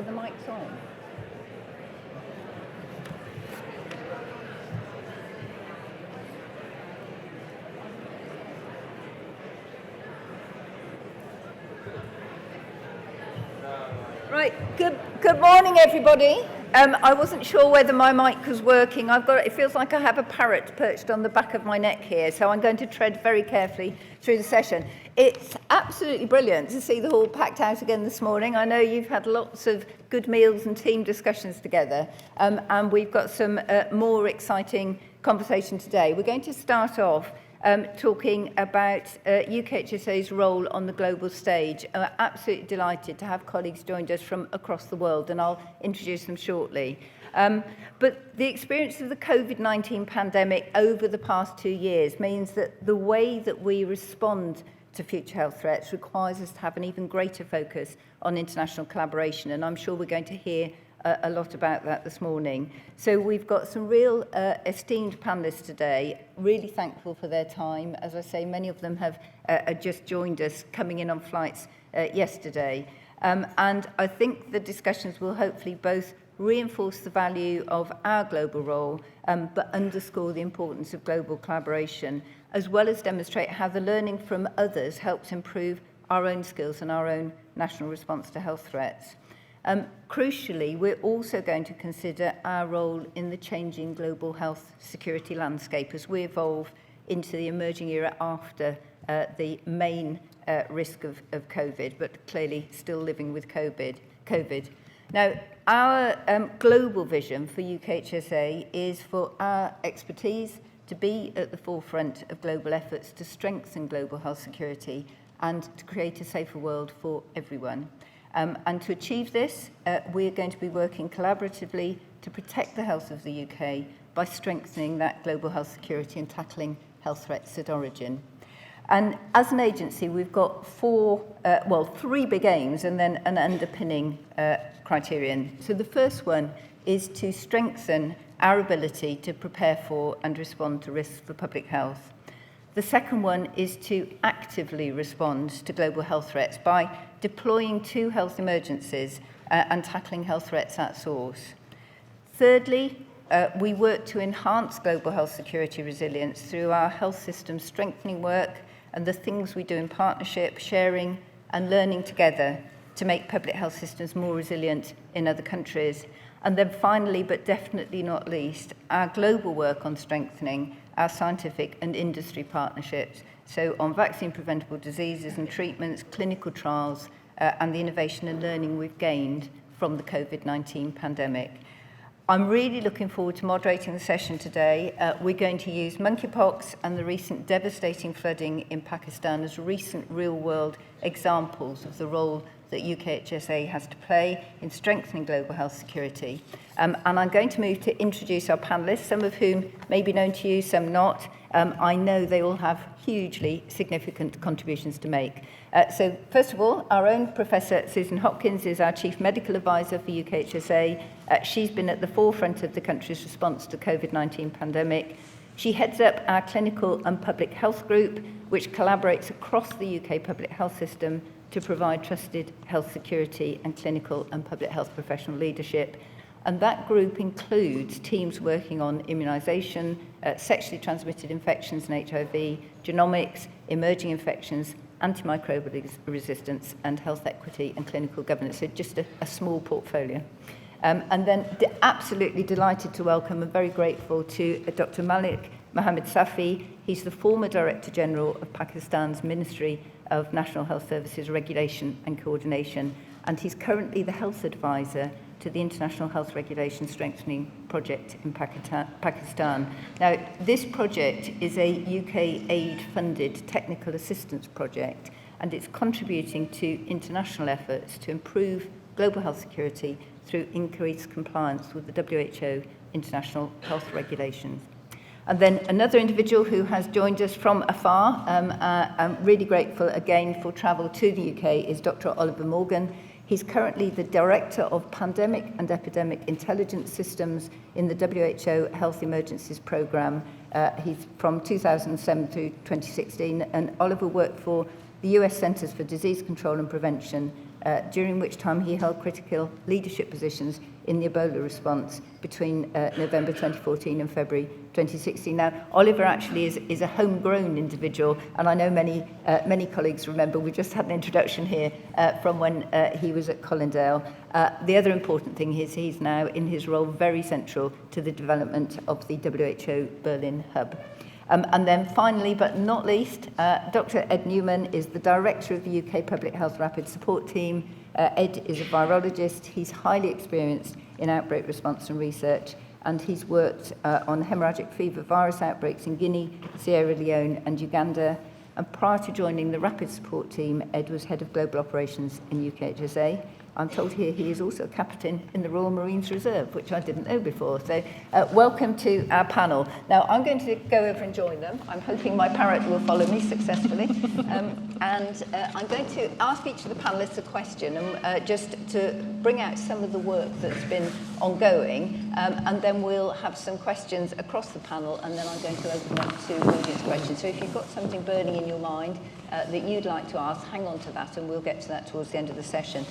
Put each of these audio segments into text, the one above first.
Are the mics on? Right, good morning everybody. I wasn't sure whether my mic was working. It feels like I have a parrot perched on the back of my neck here, so I'm going to tread very carefully through the session. It's absolutely brilliant to see the hall packed out again this morning. I know you've had lots of good meals and team discussions together, and we've got some more exciting conversation today. We're going to start off talking about UKHSA's role on the global stage. We're absolutely delighted to have colleagues joined us from across the world, and I'll introduce them shortly. But the experience of the COVID-19 pandemic over the past 2 years means that the way that we respond to future health threats requires us to have an even greater focus on international collaboration, and I'm sure we're going to hear a lot about that this morning. So we've got some real esteemed panellists today, really thankful for their time. As I say, many of them have just joined us, coming in on flights yesterday. And I think the discussions will hopefully both reinforce the value of our global role, but underscore the importance of global collaboration, as well as demonstrate how the learning from others helps improve our own skills and our own national response to health threats. Crucially, we're also going to consider our role in the changing global health security landscape as we evolve into the emerging era after the main risk of COVID, but clearly still living with COVID. Now, our global vision for UKHSA is for our expertise to be at the forefront of global efforts to strengthen global health security and to create a safer world for everyone. And to achieve this, we're going to be working collaboratively to protect the health of the UK by strengthening that global health security and tackling health threats at origin. And as an agency, we've got three big aims and then an underpinning criterion. So the first one is to strengthen our ability to prepare for and respond to risks for public health. The second one is to actively respond to global health threats by deploying to health emergencies and tackling health threats at source. Thirdly, we work to enhance global health security resilience through our health system strengthening work and the things we do in partnership, sharing and learning together to make public health systems more resilient in other countries. And then finally, but definitely not least, our global work on strengthening our scientific and industry partnerships, so on vaccine-preventable diseases and treatments, clinical trials, and the innovation and learning we've gained from the COVID-19 pandemic. I'm really looking forward to moderating the session today. We're going to use monkeypox and the recent devastating flooding in Pakistan as recent real-world examples of the role that UKHSA has to play in strengthening global health security. And I'm going to move to introduce our panellists, some of whom may be known to you, some not. I know they all have hugely significant contributions to make. So first of all, our own Professor Susan Hopkins is our Chief Medical Advisor for UKHSA. She's been at the forefront of the country's response to the COVID-19 pandemic. She heads up our Clinical and Public Health Group, which collaborates across the UK public health system to provide trusted health security and clinical and public health professional leadership. And that group includes teams working on immunisation, sexually transmitted infections and HIV, genomics, emerging infections, antimicrobial resistance, and health equity and clinical governance. So just a small portfolio. And then absolutely delighted to welcome and very grateful to Dr. Malik Mohammed Safi. He's the former Director General of Pakistan's Ministry of National Health Services Regulation and Coordination, and he's currently the health advisor to the International Health Regulation Strengthening Project in Pakistan. Now, this project is a UK aid-funded technical assistance project, and it's contributing to international efforts to improve global health security through increased compliance with the WHO international health regulations. And then another individual who has joined us from afar, I'm really grateful again for travel to the UK, is Dr. Oliver Morgan. He's currently the Director of Pandemic and Epidemic Intelligence Systems in the WHO Health Emergencies Programme. He's from 2007 to 2016, and Oliver worked for the US Centers for Disease Control and Prevention during which time he held critical leadership positions in the Ebola response between November 2014 and February 2016. Now, Oliver actually is a homegrown individual, and I know many colleagues remember we just had an introduction here from when he was at Colindale. The other important thing is he's now, in his role, very central to the development of the WHO Berlin hub. And then finally, but not least, Dr. Ed Newman is the director of the UK Public Health Rapid Support Team. Ed is a virologist. He's highly experienced in outbreak response and research, and he's worked on hemorrhagic fever virus outbreaks in Guinea, Sierra Leone and Uganda. And prior to joining the Rapid Support Team, Ed was head of global operations in UKHSA. I'm told here he is also a captain in the Royal Marines Reserve, which I didn't know before. So welcome to our panel. Now, I'm going to go over and join them. I'm hoping my parrot will follow me successfully. I'm going to ask each of the panellists a question, just to bring out some of the work that's been ongoing, and then we'll have some questions across the panel, and then I'm going to open up to audience questions. So if you've got something burning in your mind that you'd like to ask, hang on to that, and we'll get to that towards the end of the session.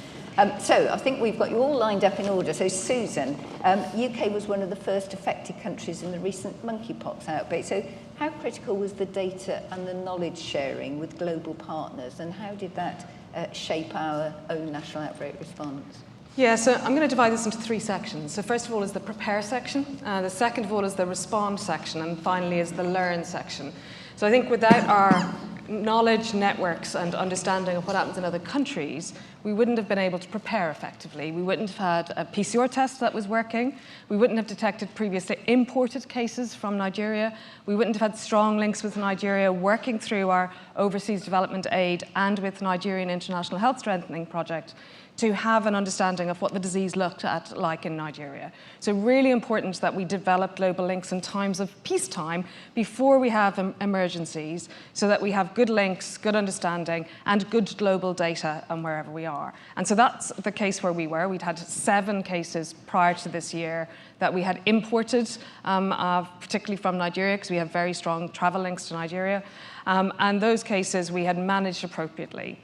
So I think we've got you all lined up in order. So Susan, UK was one of the first affected countries in the recent monkeypox outbreak. So how critical was the data and the knowledge sharing with global partners, and how did that shape our own national outbreak response? Yeah, so I'm going to divide this into three sections. So first of all is the prepare section, the second of all is the respond section, and finally is the learn section. So I think without our knowledge networks and understanding of what happens in other countries, we wouldn't have been able to prepare effectively. We wouldn't have had a PCR test that was working. We wouldn't have detected previously imported cases from Nigeria. We wouldn't have had strong links with Nigeria working through our overseas development aid and with Nigerian International Health Strengthening Project to have an understanding of what the disease looked at like in Nigeria. So really important that we develop global links in times of peacetime before we have emergencies, so that we have good links, good understanding, and good global data on wherever we are. And so that's the case where we were. We'd had 7 cases prior to this year that we had imported, particularly from Nigeria, because we have very strong travel links to Nigeria. And those cases we had managed appropriately.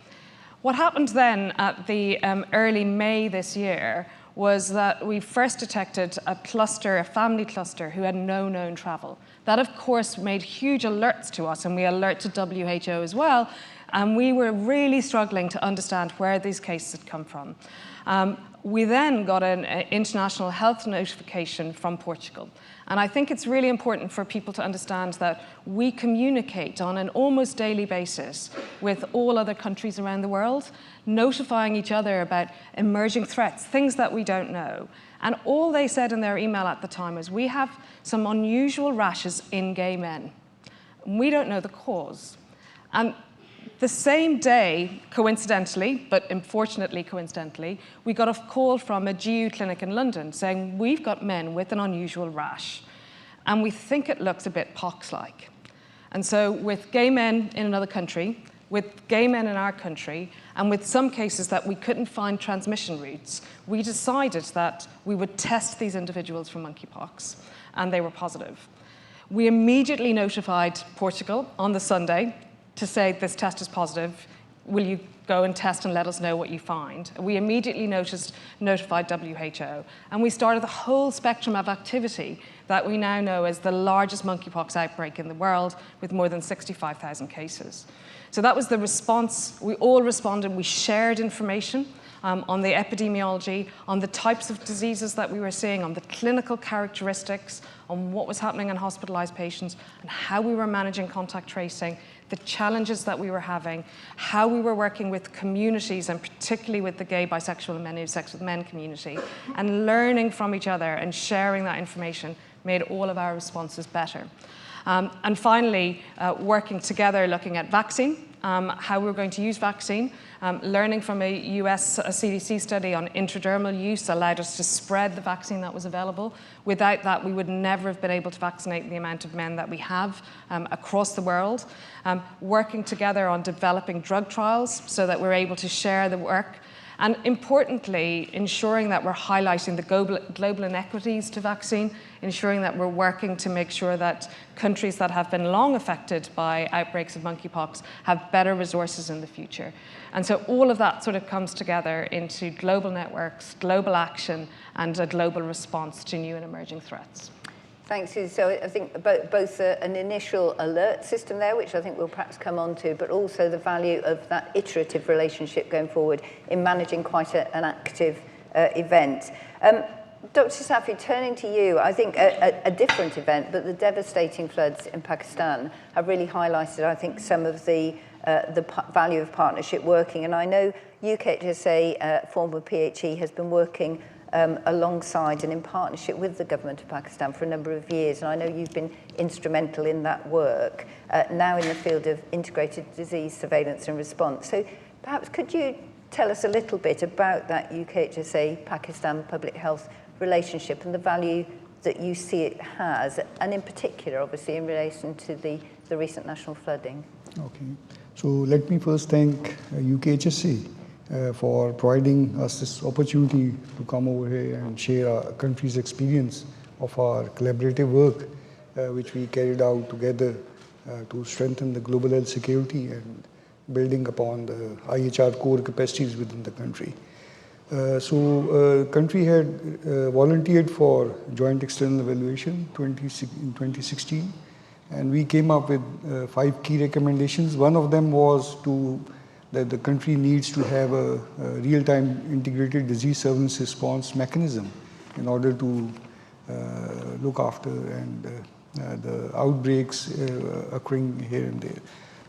What happened then at the early May this year was that we first detected a cluster, a family cluster, who had no known travel. That, of course, made huge alerts to us, and we alerted WHO as well, and we were really struggling to understand where these cases had come from. We then got an international health notification from Portugal. And I think it's really important for people to understand that we communicate on an almost daily basis with all other countries around the world, notifying each other about emerging threats, things that we don't know. And all they said in their email at the time was, we have some unusual rashes in gay men. We don't know the cause. And the same day, coincidentally, but unfortunately coincidentally, we got a call from a GU clinic in London saying, we've got men with an unusual rash, and we think it looks a bit pox-like. And so with gay men in another country, with gay men in our country, and with some cases that we couldn't find transmission routes, we decided that we would test these individuals for monkeypox, and they were positive. We immediately notified Portugal on the Sunday to say, this test is positive, will you go and test and let us know what you find? We immediately notified WHO, and we started the whole spectrum of activity that we now know is the largest monkeypox outbreak in the world, with more than 65,000 cases. So that was the response. We all responded. We shared information on the epidemiology, on the types of diseases that we were seeing, on the clinical characteristics, on what was happening in hospitalized patients, and how we were managing contact tracing, the challenges that we were having, how we were working with communities, and particularly with the gay, bisexual, and men who have sex with men community, and learning from each other and sharing that information made all of our responses better. And finally, working together, looking at vaccine, how we were going to use vaccine, learning from a US CDC study on intradermal use allowed us to spread the vaccine that was available. Without that, we would never have been able to vaccinate the amount of men that we have across the world. Working together on developing drug trials so that we're able to share the work. And importantly, ensuring that we're highlighting the global inequities to vaccine, ensuring that we're working to make sure that countries that have been long affected by outbreaks of monkeypox have better resources in the future. And so all of that sort of comes together into global networks, global action, and a global response to new and emerging threats. Thanks, Susie. So I think both an initial alert system there, which I think we'll perhaps come on to, but also the value of that iterative relationship going forward in managing quite an active event. Dr. Safi, turning to you, I think a different event, but the devastating floods in Pakistan have really highlighted, I think, some of the value of partnership working. And I know UKHSA, former PHE, has been working alongside and in partnership with the government of Pakistan for a number of years. And I know you've been instrumental in that work, now in the field of integrated disease surveillance and response. So perhaps could you tell us a little bit about that UKHSA Pakistan public health relationship and the value that you see it has, and in particular, obviously, in relation to the recent national flooding? Okay. So let me first thank UKHSA for providing us this opportunity to come over here and share our country's experience of our collaborative work, which we carried out together to strengthen the global health security and building upon the IHR core capacities within the country. Country had volunteered for joint external evaluation in 2016, and we came up with 5 key recommendations. One of them was that the country needs to have a real-time integrated disease surveillance response mechanism in order to look after the outbreaks occurring here and there.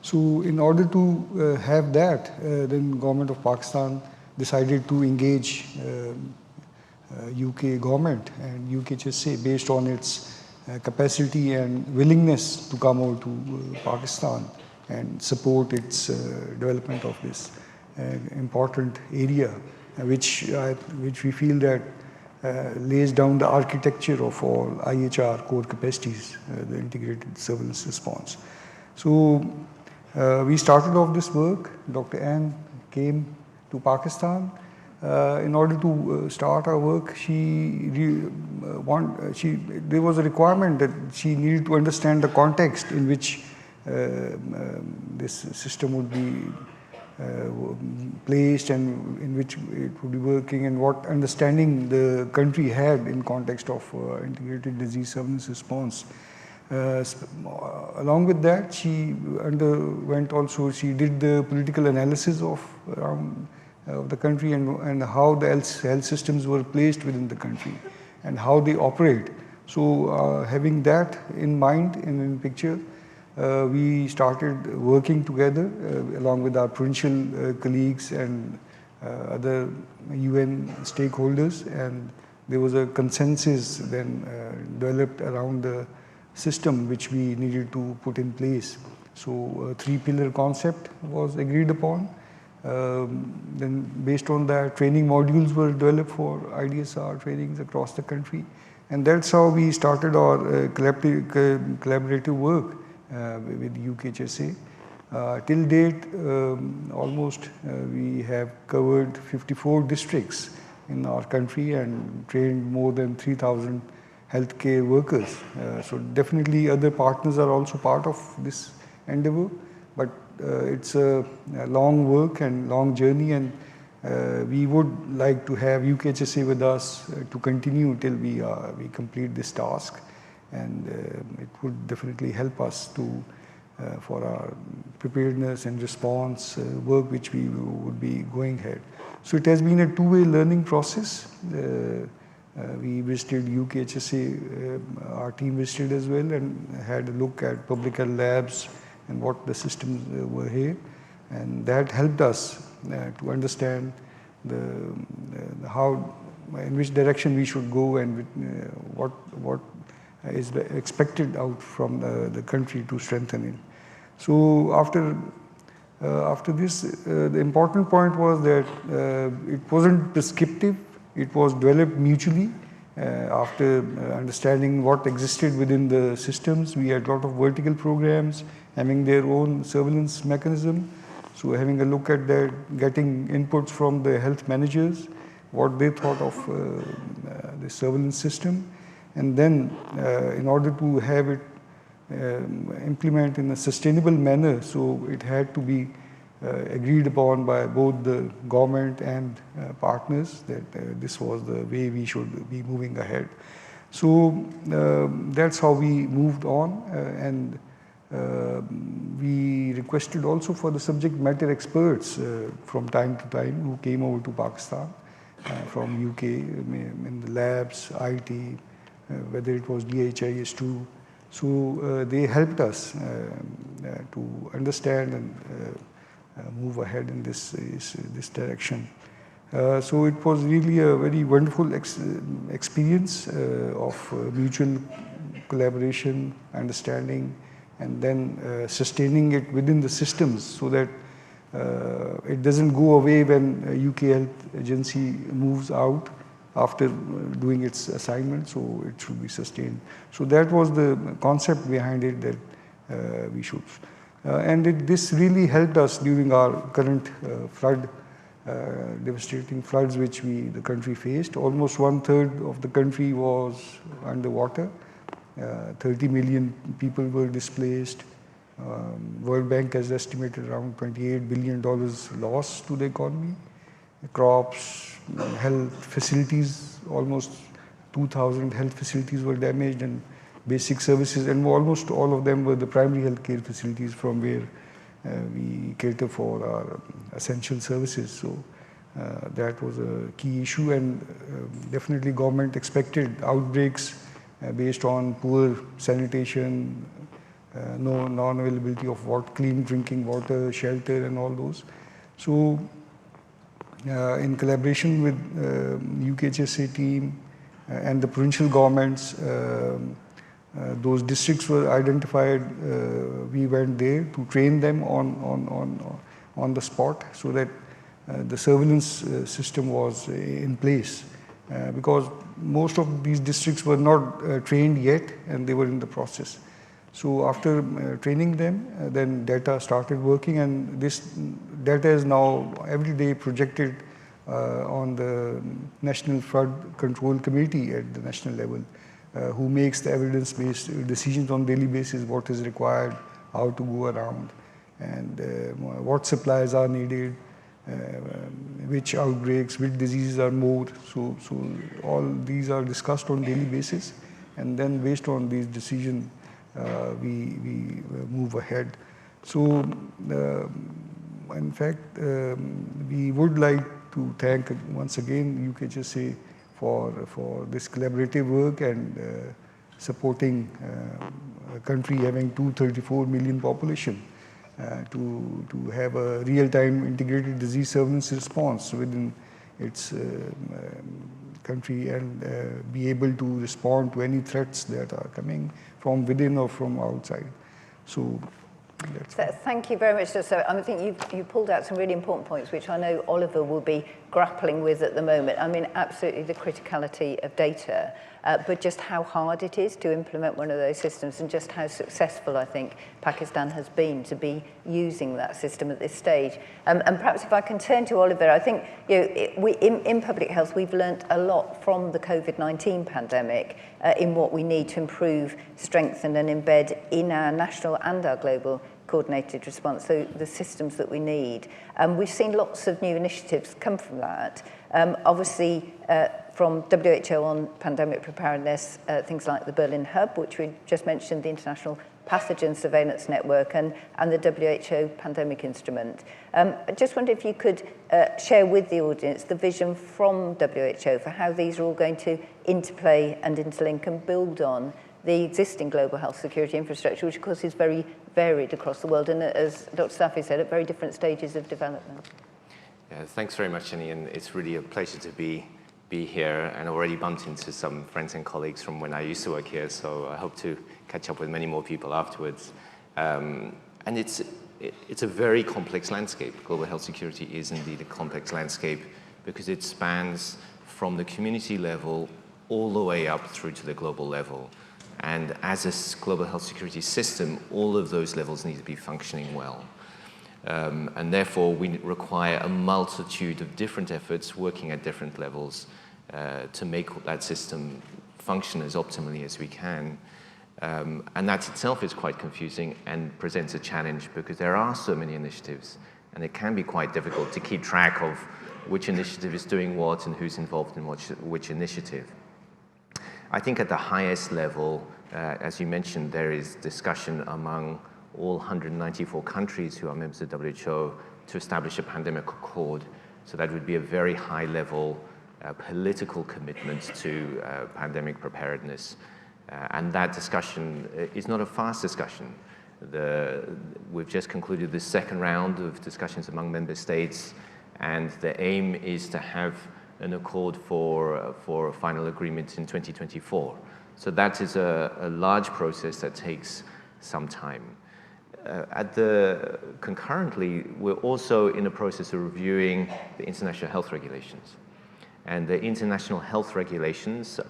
So in order to have that, then government of Pakistan decided to engage UK government and UKHSA based on its capacity and willingness to come over to Pakistan and support its development of this important area, which we feel that lays down the architecture of all IHR core capacities, the integrated surveillance response. So we started off this work. Dr. Ann came to Pakistan. In order to start our work, there was a requirement that she needed to understand the context in which this system would be placed and in which it would be working, and what understanding the country had in context of integrated disease surveillance response. Along with that, she did the political analysis of the country and how the health systems were placed within the country and how they operate. So having that in mind and in picture, we started working together along with our provincial colleagues and other UN stakeholders, and there was a consensus then developed around the system which we needed to put in place. So a 3-pillar concept was agreed upon. Then based on that, training modules were developed for IDSR trainings across the country, and that's how we started our collaborative work with UKHSA. Till date, almost we have covered 54 districts in our country and trained more than 3,000 healthcare workers. So definitely other partners are also part of this endeavor, but it's a long work and long journey, and we would like to have UKHSA with us to continue till we complete this task, and it would definitely help us to for our preparedness and response work which we would be going ahead. So it has been a two-way learning process. We visited UKHSA, our team visited as well, and had a look at public health labs and what the systems were here, and that helped us to understand how, in which direction we should go, and what is expected out from the country to strengthen it. So after this, the important point was that it wasn't prescriptive. It was developed mutually after understanding what existed within the systems. We had a lot of vertical programs having their own surveillance mechanism. So having a look at that, getting inputs from the health managers, what they thought of the surveillance system, and then in order to have it implement in a sustainable manner, so it had to be agreed upon by both the government and partners that this was the way we should be moving ahead. So that's how we moved on, and we requested also for the subject matter experts from time to time who came over to Pakistan from UK in the labs, IT, whether it was DHIS2. So they helped us to understand and move ahead in this direction. So it was really a very wonderful experience of mutual collaboration, understanding, and then sustaining it within the systems so that it doesn't go away when a UK Health Agency moves out after doing its assignment, so it should be sustained. So that was the concept behind it, that we should. And this really helped us during our current devastating floods which the country faced. Almost 1/3 of the country was underwater. 30 million people were displaced. World Bank has estimated around $28 billion loss to the economy. Crops, health facilities, almost 2,000 health facilities were damaged, and basic services, and almost all of them were the primary healthcare facilities from where we cater for our essential services. So that was a key issue, and definitely government expected outbreaks based on poor sanitation, no non-availability of clean drinking water, shelter, and all those. So in collaboration with UKHSA team and the provincial governments, those districts were identified. We went there to train them on the spot so that the surveillance system was in place, because most of these districts were not trained yet and they were in the process. So after training them, then data started working, and this data is now every day projected on the National Flood Control Committee at the national level, who makes the evidence-based decisions on daily basis, what is required, how to go around, and what supplies are needed, which outbreaks, which diseases are more. So all these are discussed on daily basis, and then based on these decisions, we move ahead. So in fact, we would like to thank once again UKHSA for this collaborative work and supporting a country having 234 million population to have a real-time integrated disease surveillance response within its country and be able to respond to any threats that are coming from within or from outside. So thank you very much. So I think you pulled out some really important points, which I know Oliver will be grappling with at the moment. I mean, absolutely the criticality of data, but just how hard it is to implement one of those systems, and just how successful I think Pakistan has been to be using that system at this stage. And perhaps if I can turn to Oliver, I think in public health we've learnt a lot from the COVID-19 pandemic in what we need to improve, strengthen and embed in our national and our global coordinated response, so the systems that we need. We've seen lots of new initiatives come from that. Obviously, from WHO on pandemic preparedness, things like the Berlin Hub, which we just mentioned, the International Pathogen Surveillance Network, and the WHO Pandemic Instrument. I just wonder if you could share with the audience the vision from WHO for how these are all going to interplay and interlink and build on the existing global health security infrastructure, which of course is very varied across the world, and as Dr. Safi said, at very different stages of development. Yeah, thanks very much, Jenny, and it's really a pleasure to be here, and already bumped into some friends and colleagues from when I used to work here, so I hope to catch up with many more people afterwards. And it's a very complex landscape. Global health security is indeed a complex landscape because it spans from the community level all the way up through to the global level. And as a global health security system, all of those levels need to be functioning well. And therefore, we require a multitude of different efforts working at different levels to make that system function as optimally as we can. And that itself is quite confusing and presents a challenge because there are so many initiatives, and it can be quite difficult to keep track of which initiative is doing what and who's involved in which initiative. I think at the highest level, as you mentioned, there is discussion among all 194 countries who are members of WHO to establish a pandemic accord. So that would be a very high level political commitment to pandemic preparedness. And that discussion is not a fast discussion. We've just concluded the second round of discussions among member states, and the aim is to have an accord for a final agreement in 2024. So that is a large process that takes some time. Concurrently, we're also in the process of reviewing the international health regulations. And the international health regulations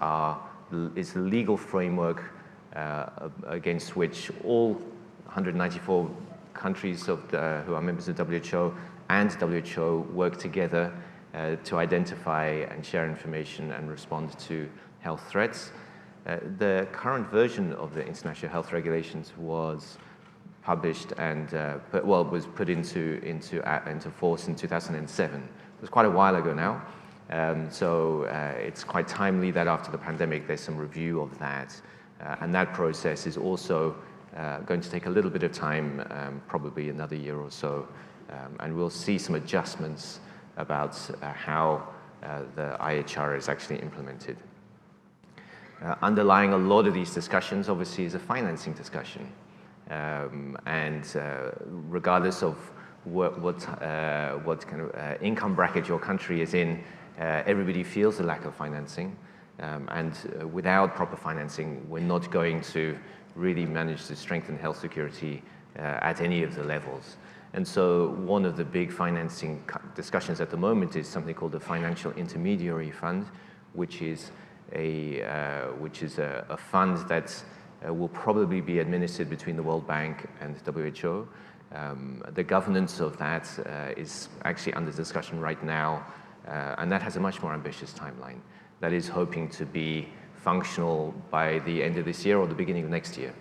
is the legal framework against which all 194 countries who are members of WHO and WHO work together to identify and share information and respond to health threats. The current version of the international health regulations was published and was put into force in 2007. It was quite a while ago now. So it's quite timely that after the pandemic there's some review of that. And that process is also going to take a little bit of time, probably another year or so. And we'll see some adjustments about how the IHR is actually implemented. Underlying a lot of these discussions, obviously, is a financing discussion. Regardless of what kind of income bracket your country is in, everybody feels the lack of financing. Without proper financing, we're not going to really manage to strengthen health security at any of the levels. And so one of the big financing discussions at the moment is something called the Financial Intermediary Fund, which is a fund that will probably be administered between the World Bank and WHO. The governance of that is actually under discussion right now, and that has a much more ambitious timeline. That is hoping to be functional by the end of this year or the beginning of next year.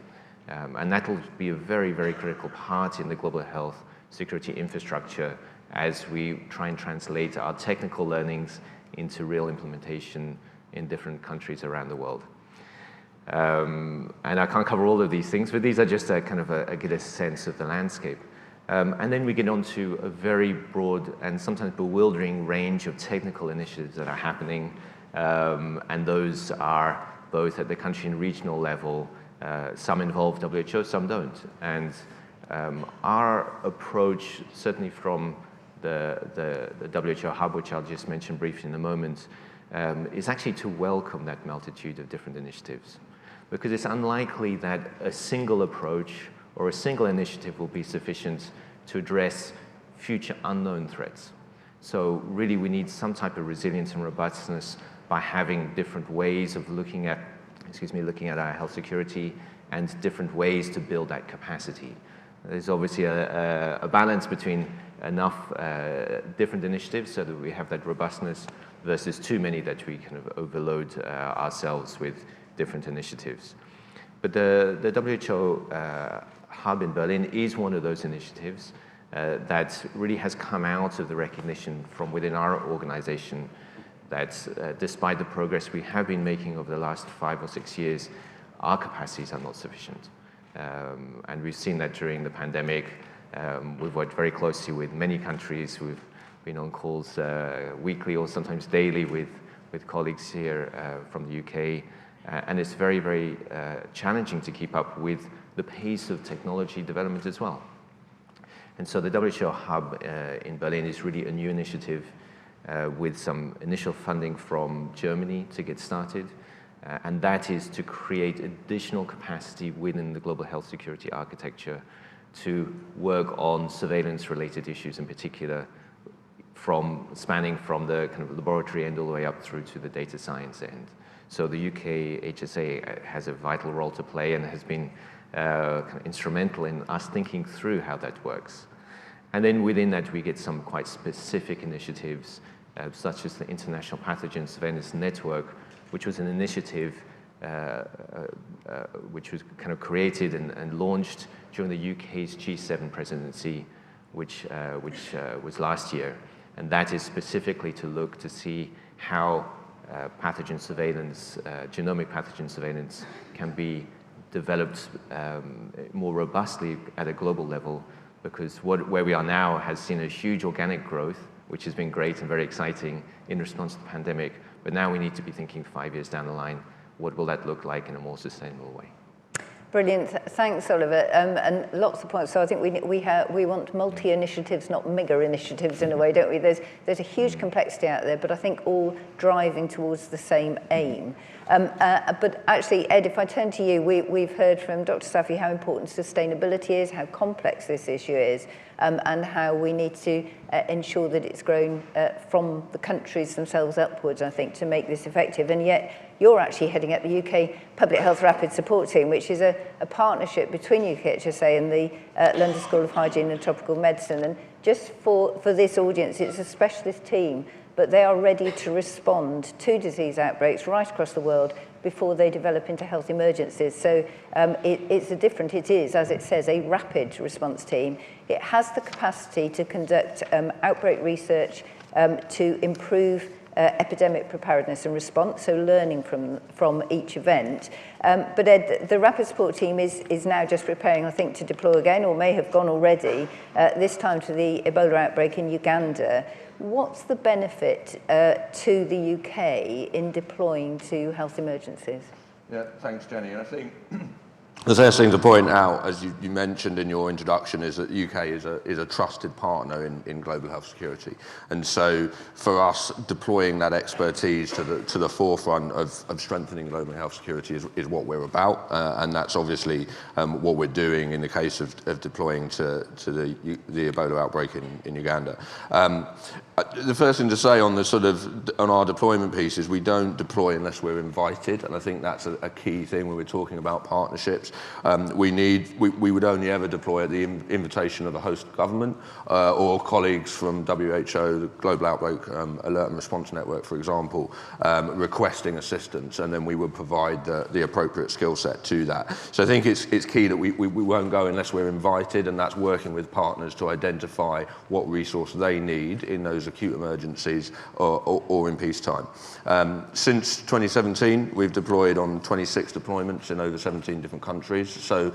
And that will be a very, very critical part in the global health security infrastructure as we try and translate our technical learnings into real implementation in different countries around the world. And I can't cover all of these things, but these are just a get a sense of the landscape. And then we get on to a very broad and sometimes bewildering range of technical initiatives that are happening. And those are both at the country and regional level. Some involve WHO, some don't. And our approach, certainly from the WHO hub, which I'll just mention briefly in a moment, is actually to welcome that multitude of different initiatives. Because it's unlikely that a single approach or a single initiative will be sufficient to address future unknown threats. So really we need some type of resilience and robustness by having different ways of looking at our health security and different ways to build that capacity. There's obviously a balance between enough different initiatives so that we have that robustness versus too many that we kind of overload ourselves with different initiatives. But the WHO hub in Berlin is one of those initiatives that really has come out of the recognition from within our organization that despite the progress we have been making over the last 5 or 6 years, our capacities are not sufficient. And we've seen that during the pandemic. We've worked very closely with many countries. We've been on calls weekly or sometimes daily with colleagues here from the UK. And it's very, very challenging to keep up with the pace of technology development as well. And so the WHO hub in Berlin is really a new initiative with some initial funding from Germany to get started. And that is to create additional capacity within the global health security architecture to work on surveillance-related issues in particular, spanning from the kind of laboratory end all the way up through to the data science end. So the UKHSA has a vital role to play and has been kind of instrumental in us thinking through how that works. And then within that, we get some quite specific initiatives, such as the International Pathogen Surveillance Network, which was an initiative which was kind of created and launched during the UK's G7 presidency, which was last year. And that is specifically to look to see how pathogen surveillance, genomic pathogen surveillance can be developed more robustly at a global level, because where we are now has seen a huge organic growth, which has been great and very exciting in response to the pandemic. But now we need to be thinking 5 years down the line, what will that look like in a more sustainable way? Brilliant. Thanks, Oliver. And lots of points. So I think we want multi-initiatives, not mega initiatives in a way, don't we? There's a huge complexity out there, but I think all driving towards the same aim. But actually, Ed, if I turn to you, we've heard from Dr. Safi how important sustainability is, how complex this issue is, and how we need to ensure that it's grown from the countries themselves upwards, I think, to make this effective. And yet, you're actually heading up the UK Public Health Rapid Support Team, which is a partnership between UKHSA and the London School of Hygiene and Tropical Medicine. And just for this audience, it's a specialist team, but they are ready to respond to disease outbreaks right across the world before they develop into health emergencies. So it is, as it says, a rapid response team. It has the capacity to conduct outbreak research to improve epidemic preparedness and response, so learning from each event. But Ed, the rapid support team is now just preparing, I think, to deploy again, or may have gone already, this time to the Ebola outbreak in Uganda. What's the benefit to the UK in deploying to health emergencies? Yeah, thanks, Jenny. And I think the first thing to point out, as you mentioned in your introduction, is that the UK is a trusted partner in global health security. And so for us, deploying that expertise to the forefront of strengthening global health security is what we're about. And that's obviously what we're doing in the case of deploying to the Ebola outbreak in Uganda. The first thing to say on on our deployment piece is we don't deploy unless we're invited, and I think that's a key thing when we're talking about partnerships. We would only ever deploy at the invitation of a host government or colleagues from WHO, the Global Outbreak Alert and Response Network, for example, requesting assistance, and then we would provide the appropriate skill set to that. So I think it's key that we won't go unless we're invited, and that's working with partners to identify what resource they need in those acute emergencies or in peacetime. Since 2017, we've deployed on 26 deployments in over 17 different countries. So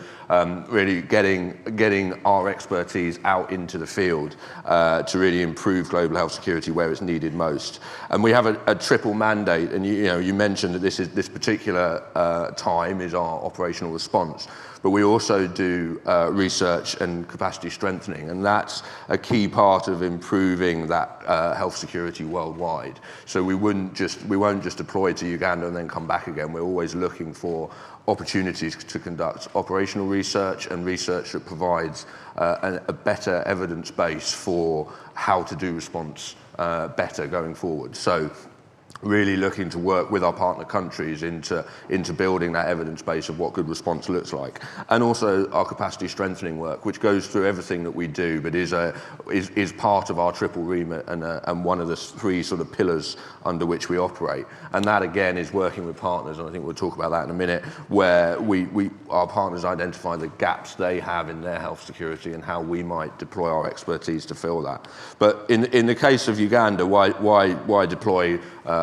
really getting our expertise out into the field to really improve global health security where it's needed most. And we have a triple mandate, and you mentioned that this particular time is our operational response. But we also do research and capacity strengthening, and that's a key part of improving that health security worldwide. So we won't just deploy to Uganda and then come back again. We're always looking for opportunities to conduct operational research and research that provides a better evidence base for how to do response better going forward. So really looking to work with our partner countries into building that evidence base of what good response looks like. And also our capacity strengthening work, which goes through everything that we do, but is part of our triple remit and one of the three sort of pillars under which we operate. And that again is working with partners, and I think we'll talk about that in a minute, where our partners identify the gaps they have in their health security and how we might deploy our expertise to fill that. But in the case of Uganda, why deploy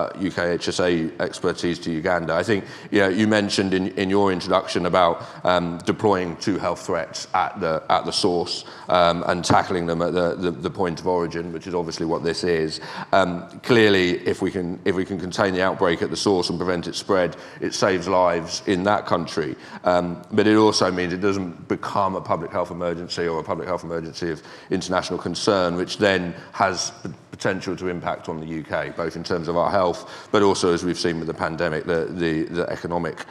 UKHSA expertise to Uganda? I think you mentioned in your introduction about deploying to health threats at the source and tackling them at the point of origin, which is obviously what this is. Clearly, if we can contain the outbreak at the source and prevent its spread, it saves lives in that country. But it also means it doesn't become a public health emergency or a public health emergency of international concern, which then has the potential to impact on the UK, both in terms of our health, but also, as we've seen with the pandemic, the economic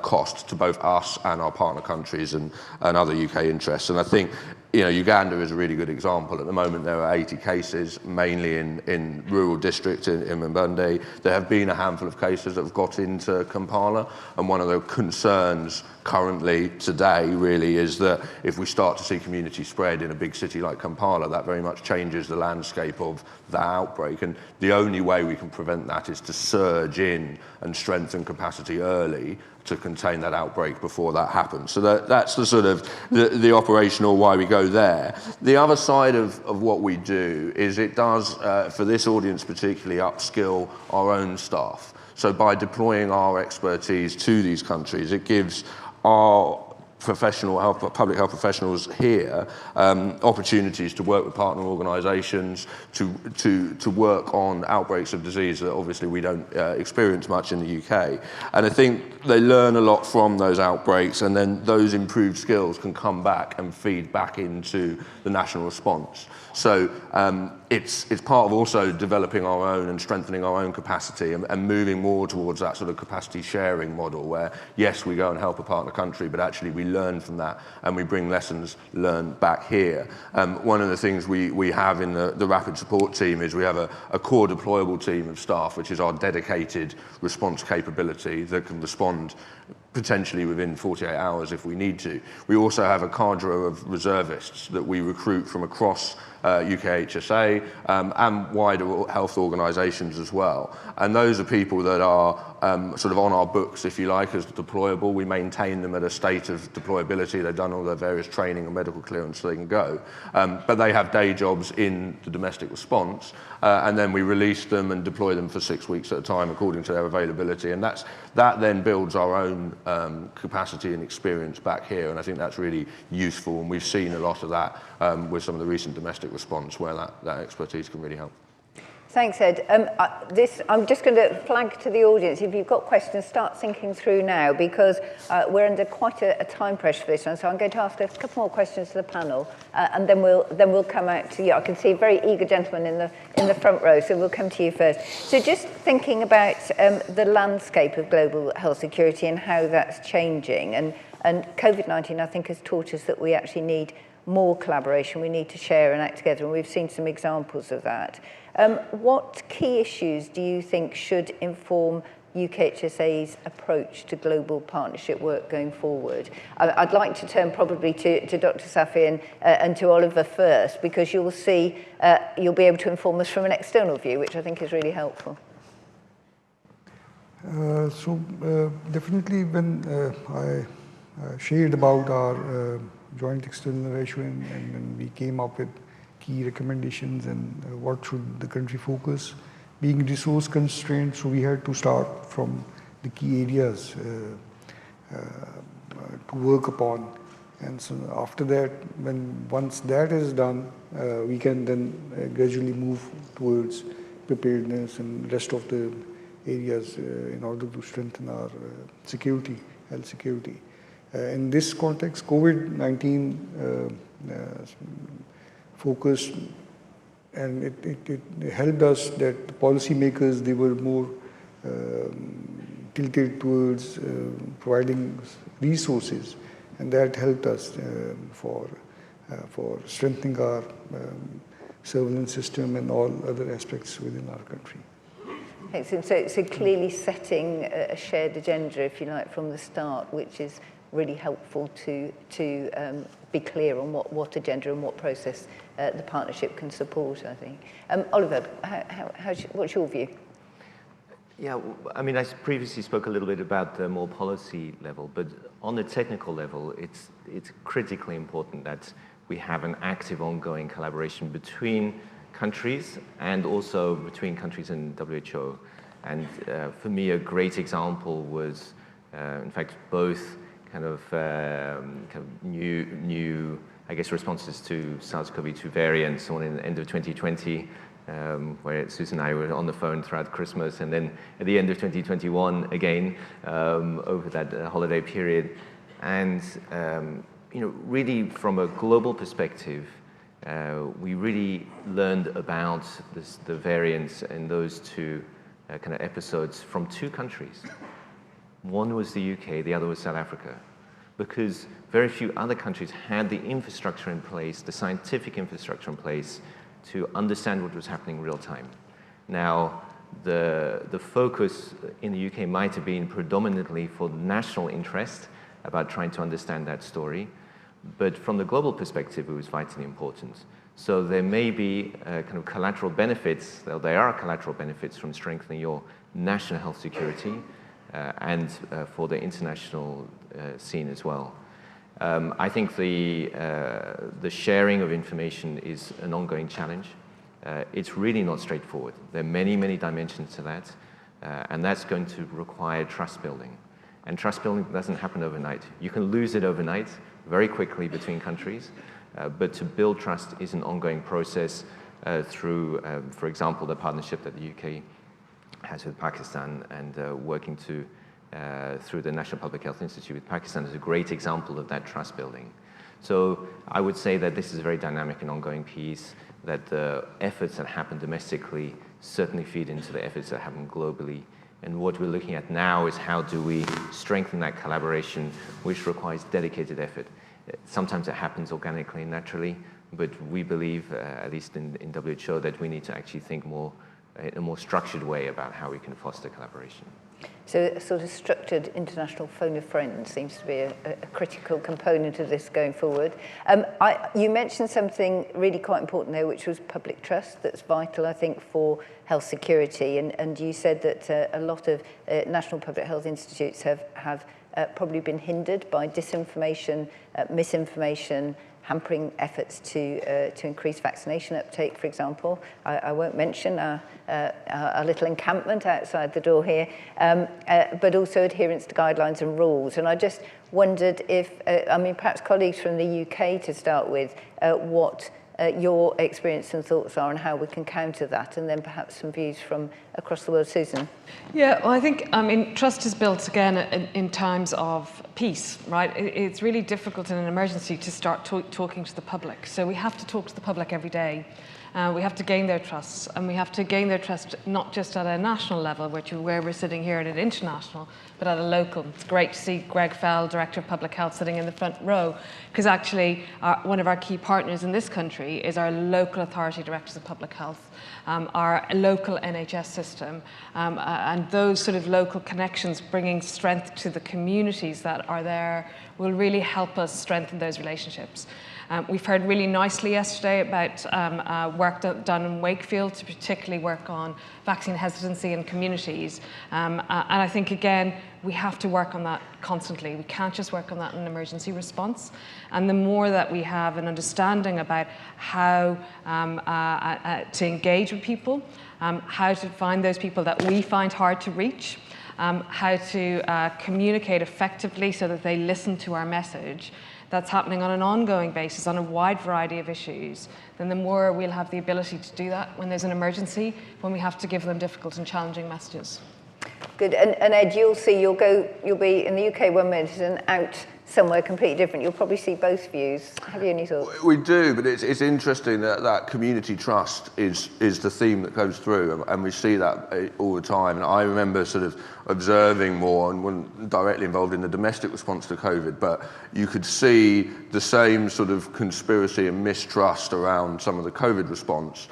cost to both us and our partner countries and other UK interests. And I think Uganda is a really good example. At the moment, there are 80 cases, mainly in rural districts in Mbande. There have been a handful of cases that have got into Kampala, and one of the concerns currently today really is that if we start to see community spread in a big city like Kampala, that very much changes the landscape of that outbreak. And the only way we can prevent that is to surge in and strengthen capacity early to contain that outbreak before that happens. So that's the sort of the operational why we go there. The other side of what we do is it does, for this audience particularly, upskill our own staff. So by deploying our expertise to these countries, it gives our public health professionals here opportunities to work with partner organisations to work on outbreaks of disease that obviously we don't experience much in the UK. And I think they learn a lot from those outbreaks, and then those improved skills can come back and feed back into the national response. So it's part of also developing our own and strengthening our own capacity and moving more towards that sort of capacity sharing model where, yes, we go and help a partner country, but actually we learn from that and we bring lessons learned back here. One of the things we have in the rapid support team is we have a core deployable team of staff, which is our dedicated response capability that can respond potentially within 48 hours if we need to. We also have a cadre of reservists that we recruit from across UKHSA and wider health organisations as well. And those are people that are sort of on our books, if you like, as deployable. We maintain them at a state of deployability. They've done all their various training and medical clearance so they can go. But they have day jobs in the domestic response, and then we release them and deploy them for 6 weeks at a time according to their availability. And that then builds our own capacity and experience back here, and I think that's really useful, and we've seen a lot of that with some of the recent domestic response where that expertise can really help. Thanks, Ed. I'm just going to flag to the audience, if you've got questions, start thinking through now, because we're under quite a time pressure for this one. So I'm going to ask a couple more questions to the panel, and then we'll come out to you. I can see a very eager gentleman in the front row, so we'll come to you first. So just thinking about the landscape of global health security and how that's changing, and COVID-19, I think, has taught us that we actually need more collaboration. We need to share and act together, and we've seen some examples of that. What key issues do you think should inform UKHSA's approach to global partnership work going forward? I'd like to turn probably to Dr. Safi and to Oliver first, because you'll be able to inform us from an external view, which I think is really helpful. Definitely when I shared about our joint external ratio and when we came up with key recommendations and what should the country focus, being resource constrained, so we had to start from the key areas to work upon. And so after that, once that is done, we can then gradually move towards preparedness and rest of the areas in order to strengthen our security, health security. In this context, COVID-19 focused, and it helped us that the policymakers, they were more tilted towards providing resources, and that helped us for strengthening our surveillance system and all other aspects within our country. Excellent. So clearly setting a shared agenda, if you like, from the start, which is really helpful to be clear on what agenda and what process the partnership can support, I think. Oliver, what's your view? Yeah, I mean, I previously spoke a little bit about the more policy level, but on the technical level, it's critically important that we have an active ongoing collaboration between countries and also between countries and WHO. And for me, a great example was, in fact, both kind of new, I guess, responses to SARS-CoV-2 variants, one in the end of 2020, where Susan and I were on the phone throughout Christmas, and then at the end of 2021 again, over that holiday period. And really from a global perspective, we really learned about the variants in those two kind of episodes from two countries. One was the UK, the other was South Africa. because very few other countries had the infrastructure in place, the scientific infrastructure in place, to understand what was happening in real time. Now, the focus in the UK might have been predominantly for national interest about trying to understand that story, but from the global perspective, it was vitally important. So there may be kind of collateral benefits, well, there are collateral benefits from strengthening your national health security and for the international scene as well. I think the sharing of information is an ongoing challenge. It's really not straightforward. There are many, many dimensions to that, and that's going to require trust building. And trust building doesn't happen overnight. You can lose it overnight, very quickly between countries, but to build trust is an ongoing process through, for example, the partnership that the UK has with Pakistan, and working through the National Public Health Institute with Pakistan is a great example of that trust building. So I would say that this is a very dynamic and ongoing piece, that the efforts that happen domestically certainly feed into the efforts that happen globally. And what we're looking at now is how do we strengthen that collaboration, which requires dedicated effort. Sometimes it happens organically and naturally, but we believe, at least in WHO, that we need to actually think in a more structured way about how we can foster collaboration. So a sort of structured international phone a friend seems to be a critical component of this going forward. You mentioned something really quite important there, which was public trust. That's vital, I think, for health security. And you said that a lot of national public health institutes have probably been hindered by disinformation, misinformation, hampering efforts to increase vaccination uptake, for example. I won't mention our little encampment outside the door here, but also adherence to guidelines and rules. And I just wondered if, perhaps colleagues from the UK to start with, what your experience and thoughts are on how we can counter that, and then perhaps some views from across the world. Susan? Yeah, well, I think, trust is built again in times of peace, right? It's really difficult in an emergency to start talking to the public. So we have to talk to the public every day. We have to gain their trust, and we have to gain their trust not just at a national level, where we're sitting here at an international, but at a local. It's great to see Greg Fell, Director of Public Health, sitting in the front row, because actually one of our key partners in this country is our local authority directors of public health, our local NHS system, and those sort of local connections bringing strength to the communities that are there will really help us strengthen those relationships. We've heard really nicely yesterday about work done in Wakefield to particularly work on vaccine hesitancy in communities. And I think, again, we have to work on that constantly. We can't just work on that in emergency response. And the more that we have an understanding about how to engage with people, how to find those people that we find hard to reach, how to communicate effectively so that they listen to our message, that's happening on an ongoing basis on a wide variety of issues, then the more we'll have the ability to do that when there's an emergency, when we have to give them difficult and challenging messages. Good. And Ed, you'll be in the UK 1 minute and out somewhere completely different. You'll probably see both views. Have you any thoughts? We do, but it's interesting that community trust is the theme that goes through, and we see that all the time. And I remember sort of observing more, and wasn't directly involved in the domestic response to COVID, but you could see the same sort of conspiracy and mistrust around some of the COVID response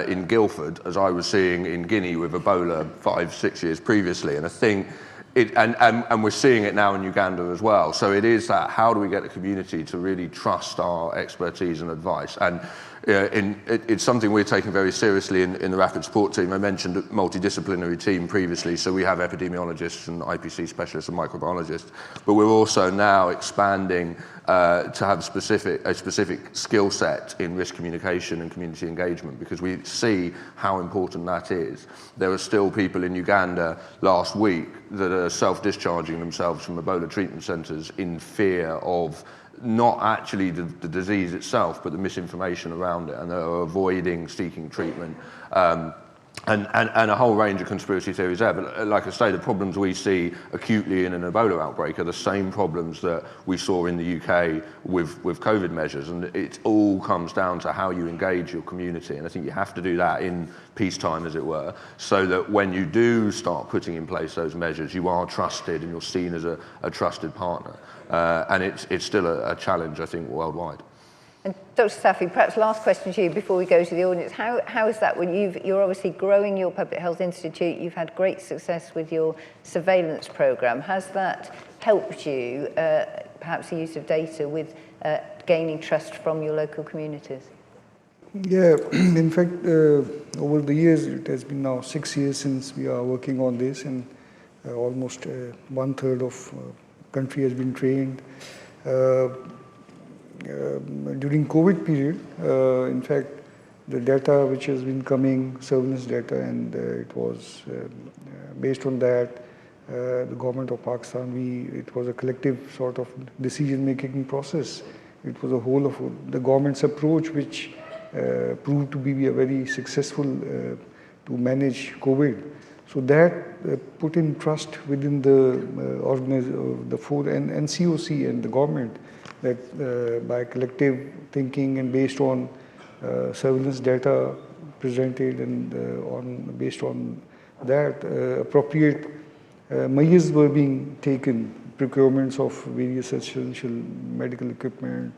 in Guildford as I was seeing in Guinea with Ebola 5-6 years previously. And I think and we're seeing it now in Uganda as well. So it is that, how do we get the community to really trust our expertise and advice? And it's something we're taking very seriously in the rapid support team. I mentioned a multidisciplinary team previously, so we have epidemiologists and IPC specialists and microbiologists, but we're also now expanding to have a specific skill set in risk communication and community engagement, because we see how important that is. There are still people in Uganda last week that are self-discharging themselves from Ebola treatment centres in fear of not actually the disease itself, but the misinformation around it, and they're avoiding seeking treatment. and a whole range of conspiracy theories there. But like I say, the problems we see acutely in an Ebola outbreak are the same problems that we saw in the UK with COVID measures. And it all comes down to how you engage your community. And I think you have to do that in peacetime, as it were, so that when you do start putting in place those measures, you are trusted and you're seen as a trusted partner. And it's still a challenge, I think, worldwide. And Dr. Safi, perhaps last question to you before we go to the audience. How is that when you're obviously growing your Public Health Institute, you've had great success with your surveillance programme. Has that helped you, perhaps the use of data, with gaining trust from your local communities? Yeah, in fact, over the years, it has been now 6 years since we are working on this, and almost 1/3 of country has been trained. During COVID period, in fact, the data which has been coming, surveillance data, and it was based on that, the government of Pakistan, it was a collective sort of decision-making process. It was a whole of the government's approach which proved to be a very successful to manage COVID. So that put in trust within the NCOC and the government, that by collective thinking and based on surveillance data presented and based on that, appropriate measures were being taken, procurements of various essential medical equipment,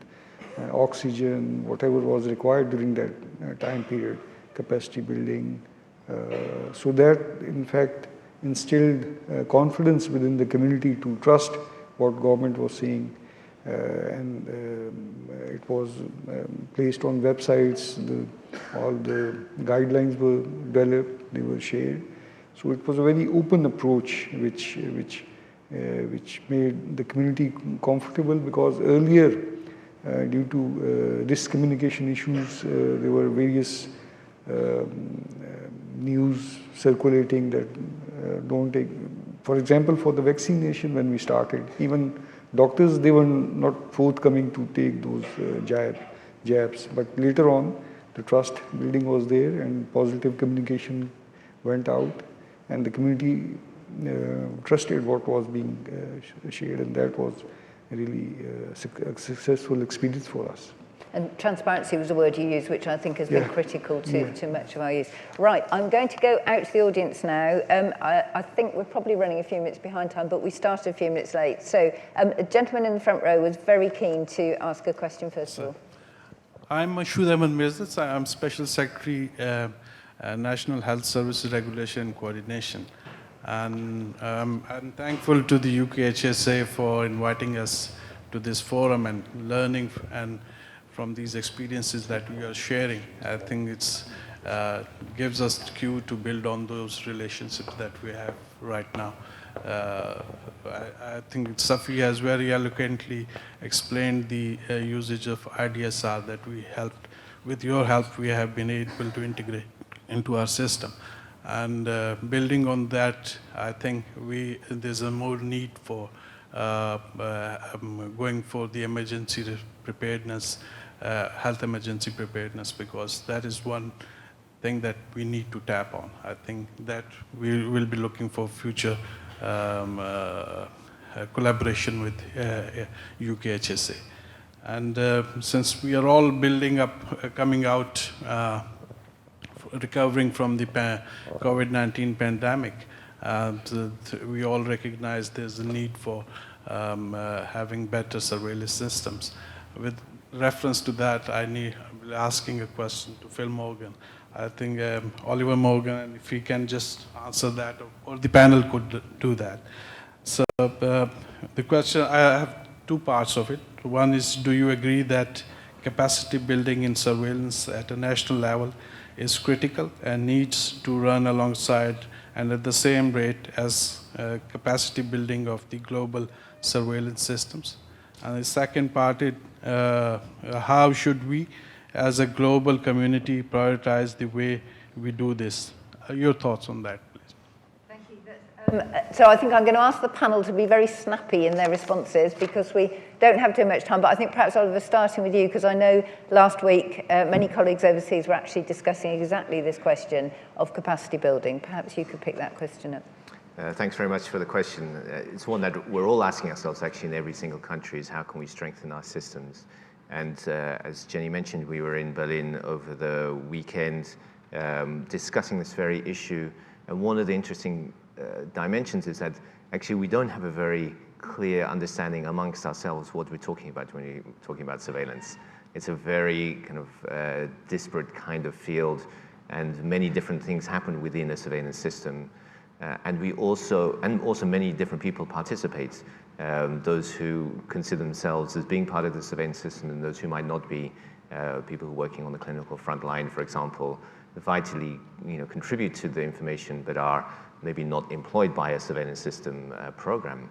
oxygen, whatever was required during that time period, capacity building. So that, in fact, instilled confidence within the community to trust what government was saying. And it was placed on websites, all the guidelines were developed, they were shared. So it was a very open approach which made the community comfortable, because earlier, due to risk communication issues, there were various news circulating that don't take, for example, for the vaccination when we started, even doctors, they were not forthcoming to take those jabs. But later on, the trust building was there and positive communication went out, and the community trusted what was being shared, and that was really a successful experience for us. And transparency was a word you used, which I think has been critical to much of our use. Right, I'm going to go out to the audience now. I think we're probably running a few minutes behind time, but we started a few minutes late. So a gentleman in the front row was very keen to ask a question first of all. I'm Mashood Ahmed Mirza. I'm Special Secretary, National Health Services Regulation and Coordination. And I'm thankful to the UKHSA for inviting us to this forum and learning and from these experiences that we are sharing. I think it's gives us the cue to build on those relationships that we have right now. I think Safi has very eloquently explained the usage of IDSR that we helped. With your help, we have been able to integrate into our system. And building on that, I think there's a more need for going for the emergency preparedness, health emergency preparedness, because that is one thing that we need to tap on. I think that we will be looking for future collaboration with UKHSA. And since we are all building up, coming out, recovering from the COVID-19 pandemic, we all recognize there's a need for having better surveillance systems. With reference to that, I'm asking a question to Phil Morgan. I think Oliver Morgan, if he can just answer that, or the panel could do that. So the question, I have two parts of it. One is, do you agree that capacity building in surveillance at a national level is critical and needs to run alongside and at the same rate as capacity building of the global surveillance systems? And the second part is, how should we, as a global community, prioritize the way we do this? Your thoughts on that, please. Thank you. So I think I'm going to ask the panel to be very snappy in their responses because we don't have too much time, but I think perhaps Oliver, starting with you, because I know last week many colleagues overseas were actually discussing exactly this question of capacity building. Perhaps you could pick that question up. Thanks very much for the question. It's one that we're all asking ourselves actually in every single country is how can we strengthen our systems? And as Jenny mentioned, we were in Berlin over the weekend discussing this very issue. And one of the interesting dimensions is that actually we don't have a very clear understanding amongst ourselves what we're talking about when we're talking about surveillance. It's a very kind of disparate kind of field, and many different things happen within a surveillance system. And also many different people participate. Those who consider themselves as being part of the surveillance system and those who might not be, people who are working on the clinical front line, for example, vitally contribute to the information but are maybe not employed by a surveillance system program.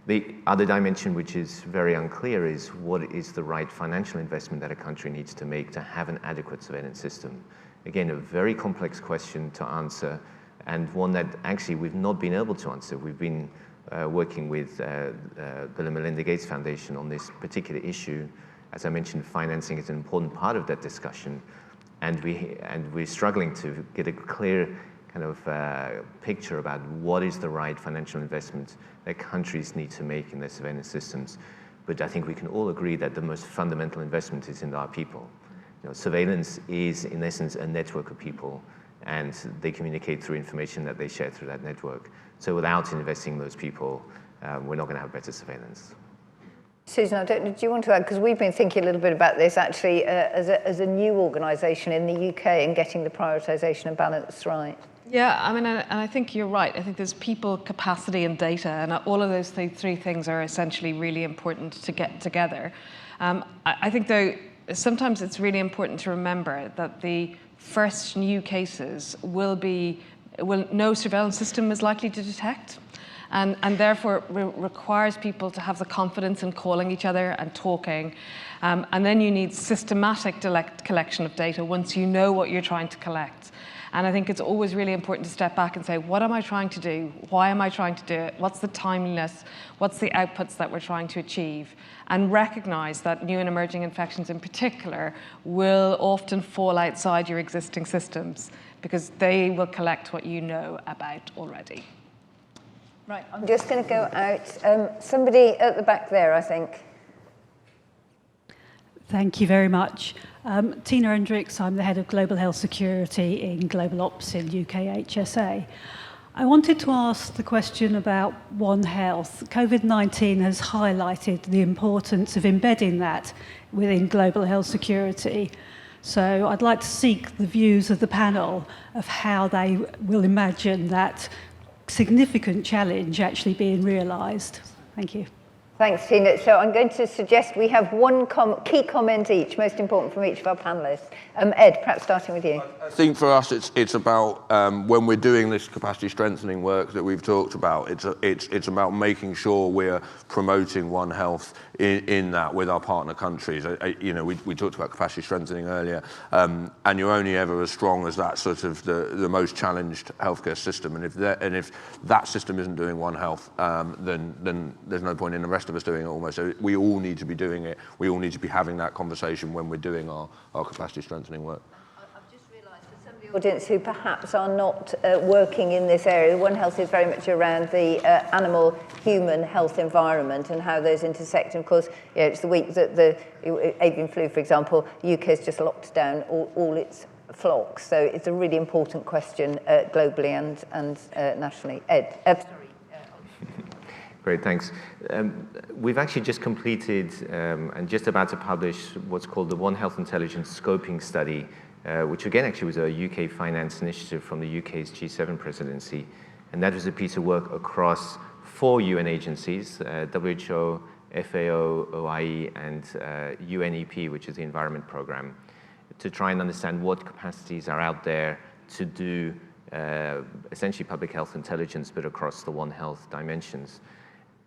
The other dimension which is very unclear is what is the right financial investment that a country needs to make to have an adequate surveillance system. Again, a very complex question to answer, and one that actually we've not been able to answer. We've been working with Bill and Melinda Gates Foundation on this particular issue. As I mentioned, financing is an important part of that discussion, and we're struggling to get a clear kind of picture about what is the right financial investment that countries need to make in their surveillance systems. But I think we can all agree that the most fundamental investment is in our people. Surveillance is, in essence, a network of people, and they communicate through information that they share through that network. So without investing in those people, we're not going to have better surveillance. Susan, I don't know, do you want to add, because we've been thinking a little bit about this actually as a new organisation in the UK and getting the prioritisation and balance right. Yeah, I mean, and I think you're right. I think there's people, capacity and data, and all of those three things are essentially really important to get together. I think, though, sometimes it's really important to remember that the first new cases no surveillance system is likely to detect. And therefore it requires people to have the confidence in calling each other and talking. And then you need systematic collection of data once you know what you're trying to collect. And I think it's always really important to step back and say, what am I trying to do? Why am I trying to do it? What's the timeliness? What's the outputs that we're trying to achieve? And recognize that new and emerging infections in particular will often fall outside your existing systems because they will collect what you know about already. Right, I'm just going to go out. Somebody at the back there, I think. Thank you very much. Tina Hendricks, I'm the head of Global Health Security in Global Ops in UKHSA. I wanted to ask the question about One Health. COVID-19 has highlighted the importance of embedding that within global health security. So I'd like to seek the views of the panel of how they will imagine that significant challenge actually being realised. Thank you. Thanks, Tina. So I'm going to suggest we have one key comment each, most important from each of our panellists. Ed, perhaps starting with you. I think for us it's about when we're doing this capacity strengthening work that we've talked about, it's about making sure we're promoting One Health in that with our partner countries. We talked about capacity strengthening earlier, and you're only ever as strong as that sort of the most challenged healthcare system. And if that system isn't doing One Health, then there's no point in the rest of us doing it almost. So we all need to be doing it. We all need to be having that conversation when we're doing our capacity strengthening work. I've just realised for some of the audience who perhaps are not working in this area, One Health is very much around the animal-human health environment and how those intersect. And of course, it's the week that the avian flu, for example, the UK has just locked down all its flocks. So it's a really important question globally and nationally. Ed, sorry. Great, thanks. We've actually just completed and just about to publish what's called the One Health Intelligence Scoping Study, which again actually was a UK finance initiative from the UK's G7 presidency. And that was a piece of work across 4 UN agencies, WHO, FAO, OIE, and UNEP, which is the Environment Programme, to try and understand what capacities are out there to do essentially public health intelligence, but across the One Health dimensions.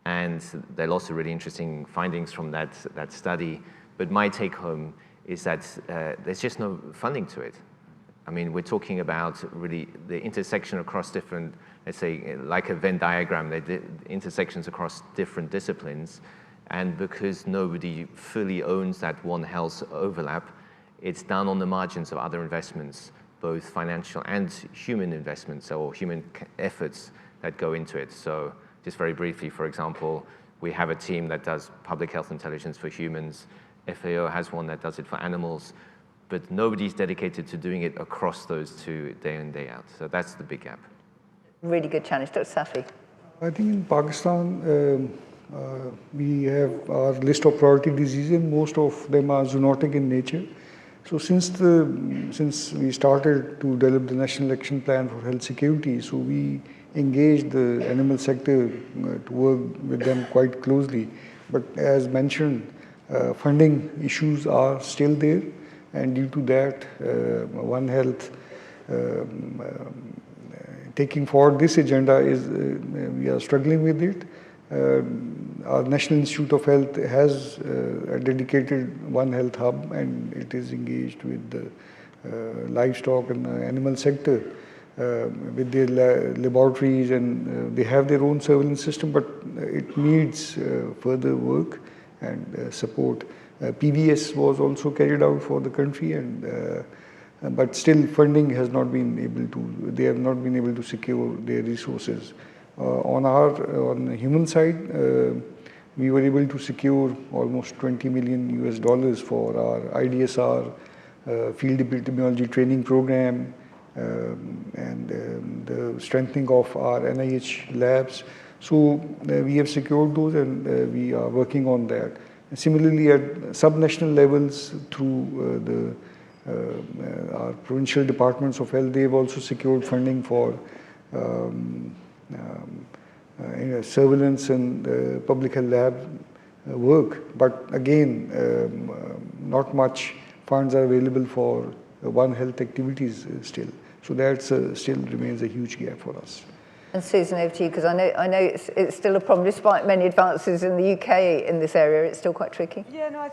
And there are lots of really interesting findings from that study. But my take home is that there's just no funding to it. I mean, we're talking about really the intersection across different, let's say, like a Venn diagram, the intersections across different disciplines. And because nobody fully owns that One Health overlap, it's done on the margins of other investments, both financial and human investments or human efforts that go into it. So just very briefly, for example, we have a team that does public health intelligence for humans. FAO has one that does it for animals, but nobody's dedicated to doing it across those two day in, day out. So that's the big gap. Really good challenge. Dr. Safi. I think in Pakistan, we have our list of priority diseases. Most of them are zoonotic in nature. So since we started to develop the National Action Plan for Health Security, so we engaged the animal sector to work with them quite closely. But as mentioned, funding issues are still there, and due to that, One Health taking forward this agenda is we are struggling with it. Our National Institute of Health has a dedicated One Health hub, and it is engaged with the livestock and animal sector with their laboratories, and they have their own surveillance system, but it needs further work and support. PBS was also carried out for the country, and but still funding has not been able to, they have not been able to secure their resources. On the human side, we were able to secure almost $20 million for our IDSR field epidemiology training program and the strengthening of our NIH labs. So we have secured those, and we are working on that. Similarly, at subnational levels through our provincial departments of health, they have also secured funding for surveillance and public health lab work. But again, not much funds are available for One Health activities still. So that still remains a huge gap for us. And Susan, over to you, because I know it's still a problem, despite many advances in the UK in this area. It's still quite tricky. Yeah, no, I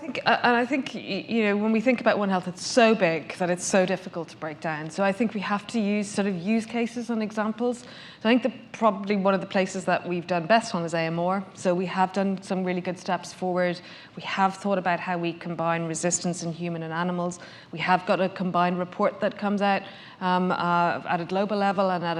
think you know, when we think about One Health, it's so big that it's so difficult to break down. So I think we have to use sort of use cases and examples. So I think probably one of the places that we've done best on is AMR. So we have done some really good steps forward. We have thought about how we combine resistance in human and animals. We have got a combined report that comes out at a global level and at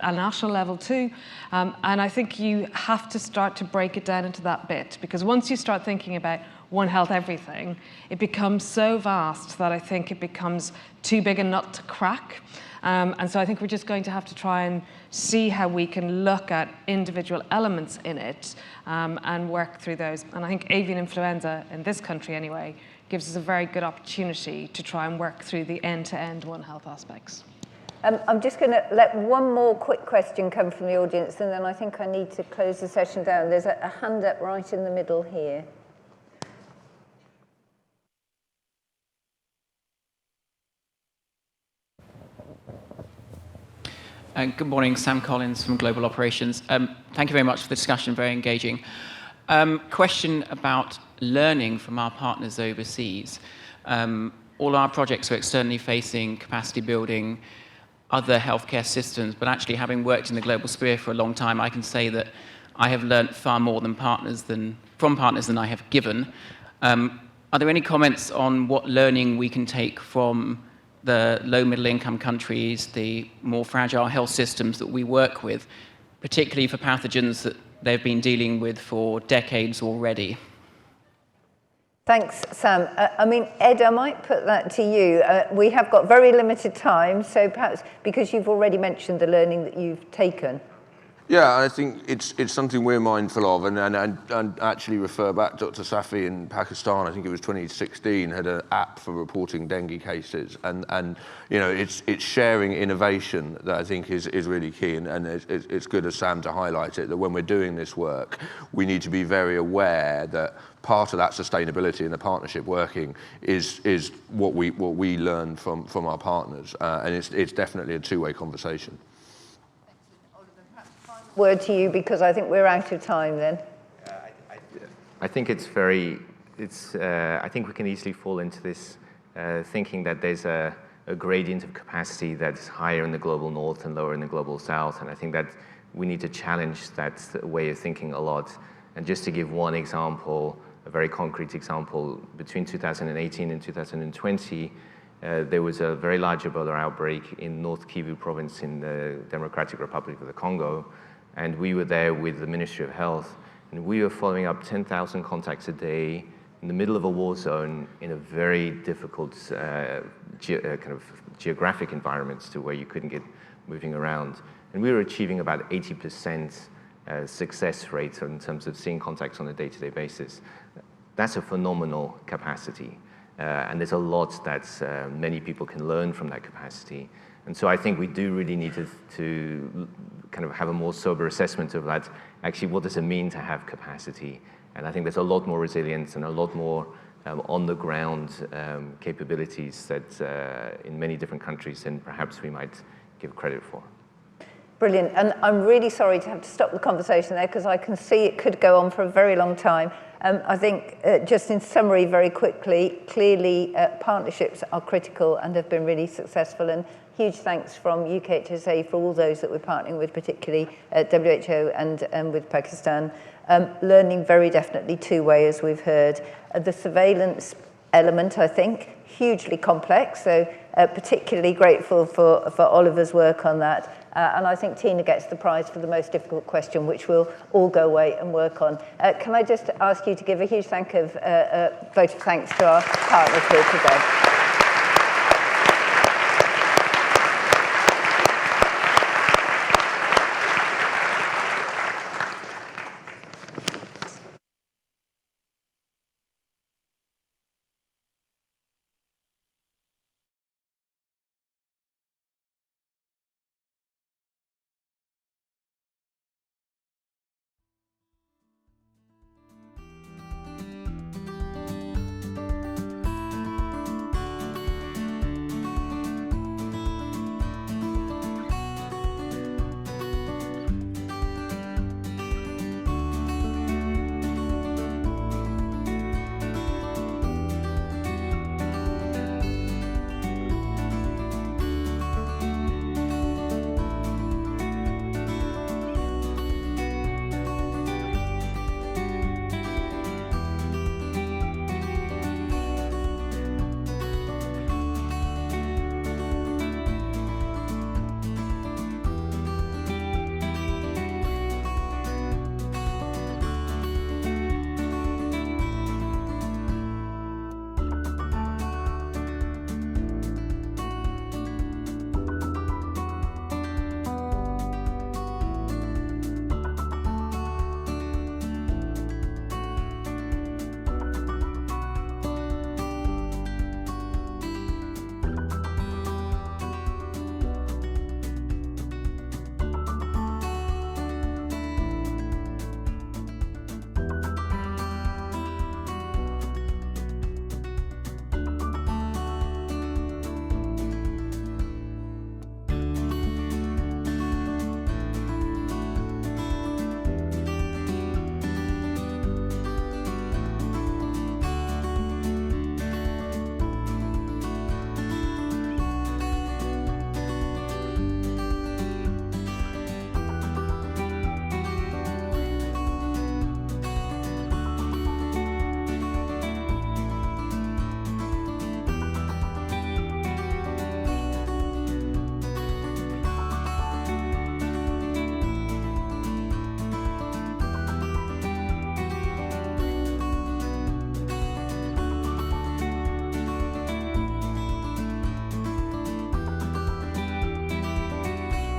a national level too. And I think you have to start to break it down into that bit, because once you start thinking about One Health everything, it becomes so vast that I think it becomes too big a nut to crack. And so I think we're just going to have to try and see how we can look at individual elements in it and work through those. And I think avian influenza, in this country anyway, gives us a very good opportunity to try and work through the end-to-end One Health aspects. I'm just going to let one more quick question come from the audience, and then I think I need to close the session down. There's a hand up right in the middle here. Good morning, Sam Collins from Global Operations. Thank you very much for the discussion, very engaging. Question about learning from our partners overseas. All our projects are externally facing, capacity building, other healthcare systems, but actually having worked in the global sphere for a long time, I can say that I have learnt far more from partners than I have given. Are there any comments on what learning we can take from the low middle income countries, the more fragile health systems that we work with, particularly for pathogens that they've been dealing with for decades already? Thanks, Sam. I mean, Ed, I might put that to you. We have got very limited time, so perhaps because you've already mentioned the learning that you've taken. Yeah, I think it's something we're mindful of, and actually refer back Dr. Safi in Pakistan. I think it was 2016 had an app for reporting dengue cases, and you know it's sharing innovation that I think is really key, and it's good as Sam to highlight it that when we're doing this work, we need to be very aware that part of that sustainability and the partnership working is what we learn from our partners, and it's definitely a two-way conversation. Word to you, because I think we're out of time then. I think I think we can easily fall into this thinking that there's a a gradient of capacity that's higher in the global north and lower in the global south. And I think that we need to challenge that way of thinking a lot. And just to give one example, a very concrete example, between 2018 and 2020, there was a very large Ebola outbreak in North Kivu province in the Democratic Republic of the Congo. And we were there with the Ministry of Health, and we were following up 10,000 contacts a day in the middle of a war zone in a very difficult kind of geographic environments to where you couldn't get moving around. And we were achieving about 80% success rate in terms of seeing contacts on a day-to-day basis. That's a phenomenal capacity. And there's a lot that many people can learn from that capacity. And so I think we do really need to kind of have a more sober assessment of that. Actually, what does it mean to have capacity? And I think there's a lot more resilience and a lot more on-the-ground capabilities that in many different countries than perhaps we might give credit for. Brilliant. And I'm really sorry to have to stop the conversation there because I can see it could go on for a very long time. I think just in summary very quickly, clearly partnerships are critical and have been really successful, and huge thanks from UKHSA for all those that we're partnering with, particularly WHO and with Pakistan. Learning very definitely two-way, as we've heard. The surveillance element, I think, hugely complex, so particularly grateful for Oliver's work on that. And I think Tina gets the prize for the most difficult question, which we'll all go away and work on. Can I just ask you to give a huge vote of thanks to our partners here today.